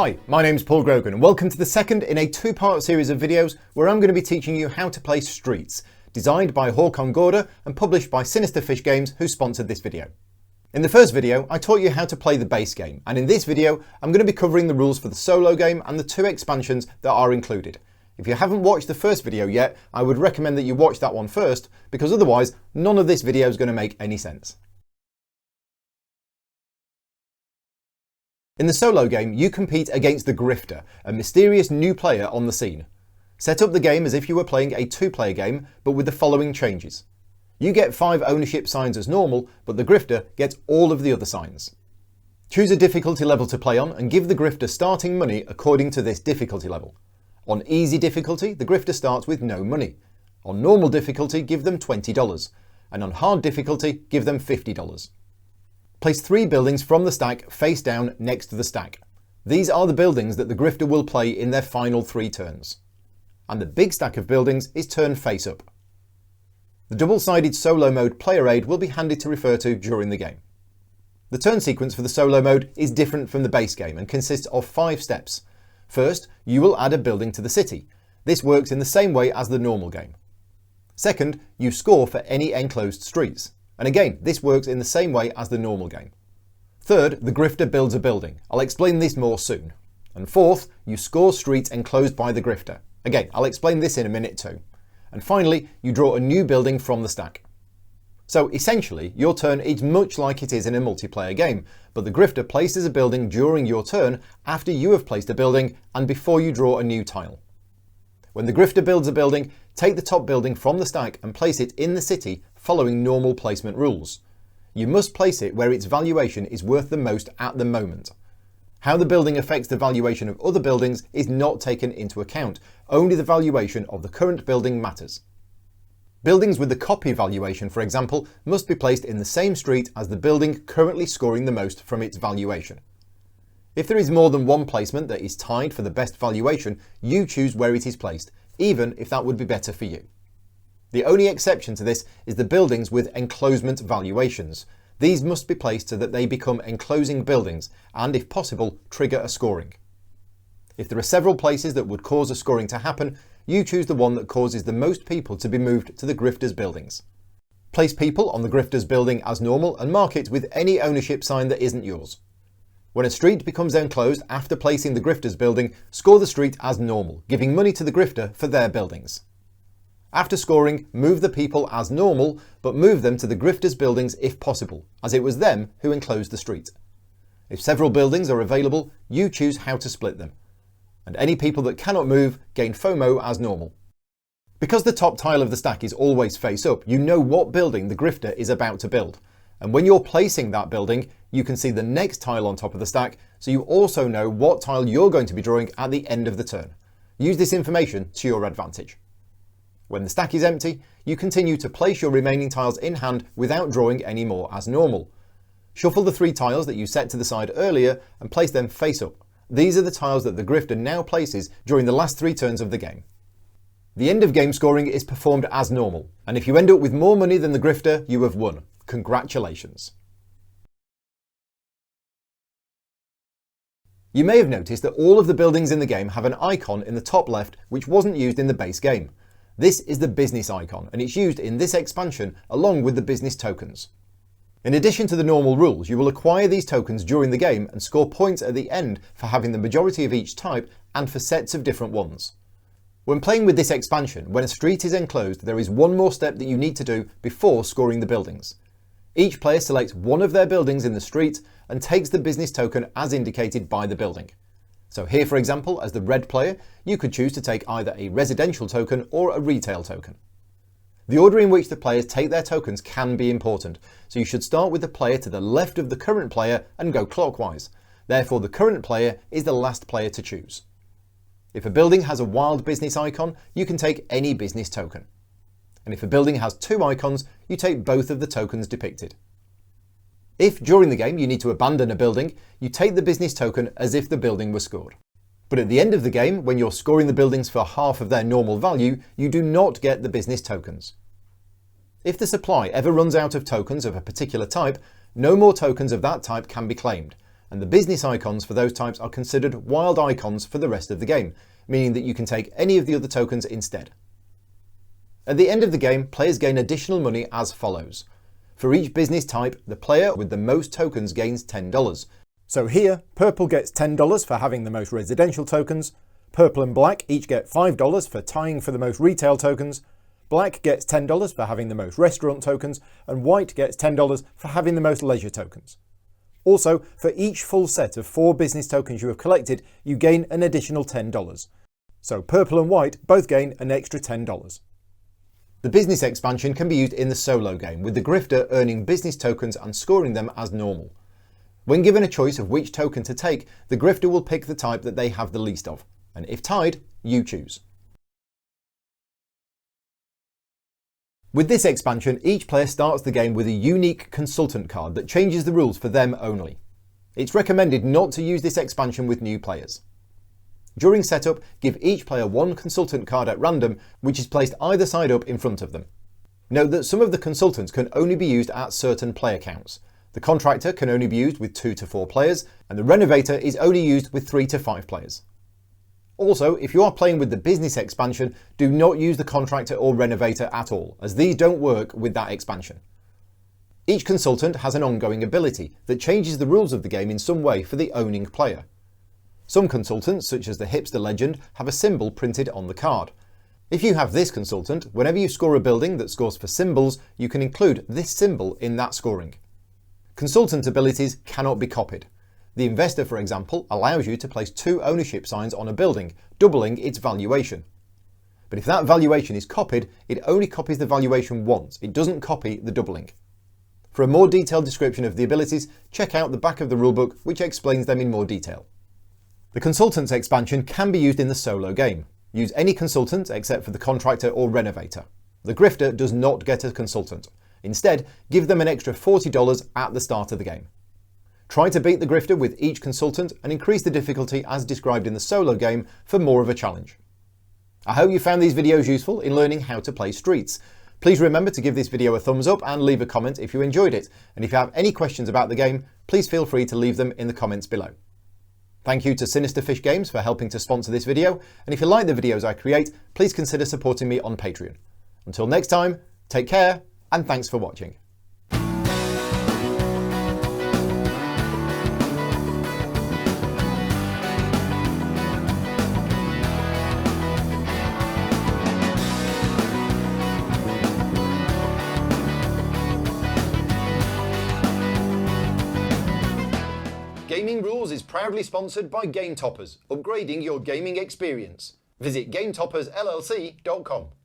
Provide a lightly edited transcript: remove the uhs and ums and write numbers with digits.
Hi, my name's Paul Grogan and welcome to the second in a two-part series of videos where I'm going to be teaching you how to play Streets, designed by Håkon Gaarder and published by Sinister Fish Games, who sponsored this video. In the first video, I taught you how to play the base game, and in this video, I'm going to be covering the rules for the solo game and the two expansions that are included. If you haven't watched the first video yet, I would recommend that you watch that one first, because otherwise, none of this video is going to make any sense. In the solo game, you compete against the Grifter, a mysterious new player on the scene. Set up the game as if you were playing a two-player game, but with the following changes. You get 5 ownership signs as normal, but the Grifter gets all of the other signs. Choose a difficulty level to play on and give the Grifter starting money according to this difficulty level. On easy difficulty, the Grifter starts with no money. On normal difficulty, give them $20, and on hard difficulty, give them $50. Place 3 buildings from the stack face down next to the stack. These are the buildings that the Grifter will play in their final 3 turns. And the big stack of buildings is turned face up. The double-sided solo mode player aid will be handy to refer to during the game. The turn sequence for the solo mode is different from the base game and consists of 5 steps. First, you will add a building to the city. This works in the same way as the normal game. Second, you score for any enclosed streets. And again, this works in the same way as the normal game. Third, the Grifter builds a building. I'll explain this more soon. And fourth, you score streets enclosed by the Grifter. Again, I'll explain this in a minute too. And finally, you draw a new building from the stack. So essentially, your turn is much like it is in a multiplayer game, but the Grifter places a building during your turn after you have placed a building and before you draw a new tile. When the Grifter builds a building, take the top building from the stack and place it in the city following normal placement rules. You must place it where its valuation is worth the most at the moment. How the building affects the valuation of other buildings is not taken into account, only the valuation of the current building matters. Buildings with the copy valuation, for example, must be placed in the same street as the building currently scoring the most from its valuation. If there is more than one placement that is tied for the best valuation, you choose where it is placed, even if that would be better for you. The only exception to this is the buildings with enclosement valuations. These must be placed so that they become enclosing buildings and, if possible, trigger a scoring. If there are several places that would cause a scoring to happen, you choose the one that causes the most people to be moved to the Grifter's buildings. Place people on the Grifter's building as normal and mark it with any ownership sign that isn't yours. When a street becomes enclosed after placing the Grifter's building, score the street as normal, giving money to the Grifter for their buildings. After scoring, move the people as normal, but move them to the Grifter's buildings if possible, as it was them who enclosed the street. If several buildings are available, you choose how to split them. And any people that cannot move gain FOMO as normal. Because the top tile of the stack is always face up, you know what building the Grifter is about to build. And when you're placing that building, you can see the next tile on top of the stack, so you also know what tile you're going to be drawing at the end of the turn. Use this information to your advantage. When the stack is empty, you continue to place your remaining tiles in hand without drawing any more as normal. Shuffle the 3 tiles that you set to the side earlier and place them face up. These are the tiles that the Grifter now places during the last 3 turns of the game. The end of game scoring is performed as normal, and if you end up with more money than the Grifter, you have won. Congratulations. You may have noticed that all of the buildings in the game have an icon in the top left which wasn't used in the base game. This is the business icon, and it's used in this expansion along with the business tokens. In addition to the normal rules, you will acquire these tokens during the game and score points at the end for having the majority of each type and for sets of different ones. When playing with this expansion, when a street is enclosed, there is one more step that you need to do before scoring the buildings. Each player selects one of their buildings in the street and takes the business token as indicated by the building. So here, for example, as the red player, you could choose to take either a residential token or a retail token. The order in which the players take their tokens can be important, so you should start with the player to the left of the current player and go clockwise. Therefore, the current player is the last player to choose. If a building has a wild business icon, you can take any business token. And if a building has 2 icons, you take both of the tokens depicted. If, during the game, you need to abandon a building, you take the business token as if the building was scored. But at the end of the game, when you're scoring the buildings for half of their normal value, you do not get the business tokens. If the supply ever runs out of tokens of a particular type, no more tokens of that type can be claimed, and the business icons for those types are considered wild icons for the rest of the game, meaning that you can take any of the other tokens instead. At the end of the game, players gain additional money as follows. For each business type, the player with the most tokens gains $10. So here, purple gets $10 for having the most residential tokens, purple and black each get $5 for tying for the most retail tokens, black gets $10 for having the most restaurant tokens, and white gets $10 for having the most leisure tokens. Also, for each full set of 4 business tokens you have collected, you gain an additional $10. So purple and white both gain an extra $10. The business expansion can be used in the solo game, with the grifter earning business tokens and scoring them as normal. When given a choice of which token to take, the grifter will pick the type that they have the least of, and if tied, you choose. With this expansion, each player starts the game with a unique consultant card that changes the rules for them only. It's recommended not to use this expansion with new players. During setup, give each player one consultant card at random, which is placed either side up in front of them. Note that some of the consultants can only be used at certain player counts. The contractor can only be used with 2 to 4 players, and the renovator is only used with 3 to 5 players. Also, if you are playing with the business expansion, do not use the contractor or renovator at all, as these don't work with that expansion. Each consultant has an ongoing ability that changes the rules of the game in some way for the owning player. Some consultants, such as the Hipster Legend, have a symbol printed on the card. If you have this consultant, whenever you score a building that scores for symbols, you can include this symbol in that scoring. Consultant abilities cannot be copied. The Investor, for example, allows you to place 2 ownership signs on a building, doubling its valuation. But if that valuation is copied, it only copies the valuation once, it doesn't copy the doubling. For a more detailed description of the abilities, check out the back of the rulebook, which explains them in more detail. The Consultants expansion can be used in the solo game. Use any consultant except for the contractor or renovator. The grifter does not get a consultant. Instead, give them an extra $40 at the start of the game. Try to beat the grifter with each consultant and increase the difficulty as described in the solo game for more of a challenge. I hope you found these videos useful in learning how to play Streets. Please remember to give this video a thumbs up and leave a comment if you enjoyed it. And if you have any questions about the game, please feel free to leave them in the comments below. Thank you to Sinister Fish Games for helping to sponsor this video, and if you like the videos I create, please consider supporting me on Patreon. Until next time, take care, and thanks for watching. Gaming Rules is proudly sponsored by Game Toppers, upgrading your gaming experience. Visit GameToppersLLC.com.